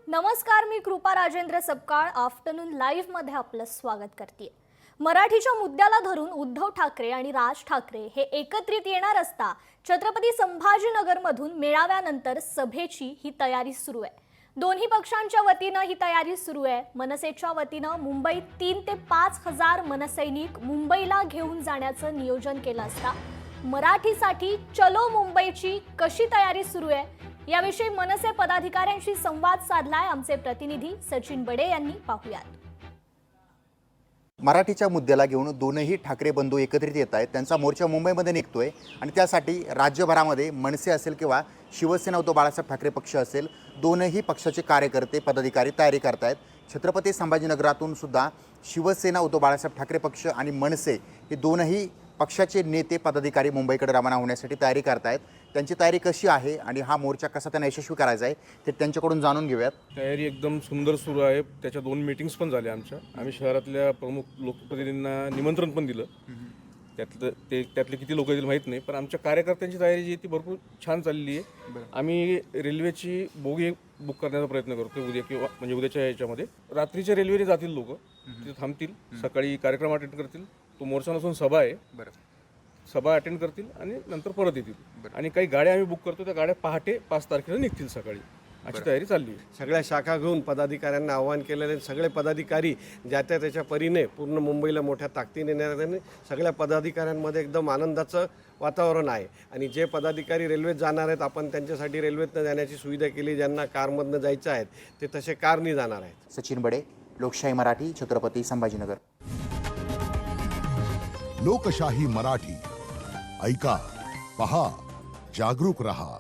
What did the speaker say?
नमस्कार, मी कृपा Rajendra Sapkal afternoon live मध्ये आपलं स्वागत करते। मराठीच्या मुद्द्याला धरून उद्धव ठाकरे आणि राज ठाकरे हे एकत्रित येणार असता छत्रपती संभाजीनगरमधून मेळाव्यानंतर सभेची ही तयारी सुरू आहे। दोन्ही पक्षांच्या वतीने ही तयारी सुरू आहे। मनसेच्या वतीने मुंबईत 3 ते 5 हजार मनसैनिक मुंबईला घेऊन जाण्याचं नियोजन केलं असता मराठीसाठी चलो मुंबईची कशी तयारी सुरू आहे याविषयी मनसे पदाधिकाऱ्यांशी संवाद साधलाय आमचे प्रतिनिधी सचिन बडे यांनी। पाहूयात। मराठीच्या मुद्द्याला घेऊन दोनही ठाकरे बंधू एकत्रित येत आहेत। त्यांचा मोर्चा मुंबईमध्ये निघतोय आणि त्यासाठी राज्यभरामध्ये मनसे असेल किंवा शिवसेना उद्धव बाळासाहेब ठाकरे पक्ष असेल, दोनही पक्षाचे कार्यकर्ते पदाधिकारी तयारी करतायत। छत्रपती संभाजीनगरातून सुद्धा शिवसेना उद्धव बाळासाहेब ठाकरे पक्ष आणि मनसे हे दोनही पक्षाचे नेते पदाधिकारी मुंबईकडे रवाना होण्यासाठी तयारी करतायत। त्यांची तयारी कशी आहे आणि हा मोर्चा कसा त्यांना यशस्वी करायचा आहे ते त्यांच्याकडून जाणून घेऊयात। तयारी एकदम सुंदर सुरू आहे। त्याच्या 2 मीटिंग्स पण झाल्या आमच्या। आम्ही शहरातल्या प्रमुख लोकप्रतिनिधींना निमंत्रण पण दिलं। त्यातले किती लोक येतील माहीत नाही, पण आमच्या कार्यकर्त्यांची तयारी जी ती भरपूर छान चालली आहे। आम्ही रेल्वेची बोगी बुक करण्याचा प्रयत्न करतो उद्या किंवा म्हणजे उद्याच्या याच्यामध्ये। रात्रीच्या रेल्वेने जातील लोक, तिथे थांबतील, सकाळी कार्यक्रम अटेंड करतील। तो मोर्चा नसून सभा आहे, सभा अटेंड करतील आणि नंतर परत येतील। आणि काही गाड्या आम्ही बुक करतो, त्या गाड्या पहाटे 5 तारखेला निघतील सकाळी, अशी तयारी चालली आहे। सगळ्या शाखा घेऊन पदाधिकाऱ्यांना आवाहन केलेले सगळे पदाधिकारी ज्या त्याच्या परीने पूर्ण मुंबईला मोठ्या ताकदीने नेणारे सगळ्या पदाधिकाऱ्यांमध्ये एकदम आनंदाचं वातावरण आहे। आणि जे पदाधिकारी रेल्वेत जाणार आहेत, आपण त्यांच्यासाठी रेल्वेतनं जाण्याची सुविधा केली। ज्यांना कारमधनं जायचं आहे ते तसे कारनी जाणार आहेत। सचिन बडे, लोकशाही मराठी, छत्रपती संभाजीनगर। लोकशाही मराठी, ऐका, पहा, जागरूक रहा।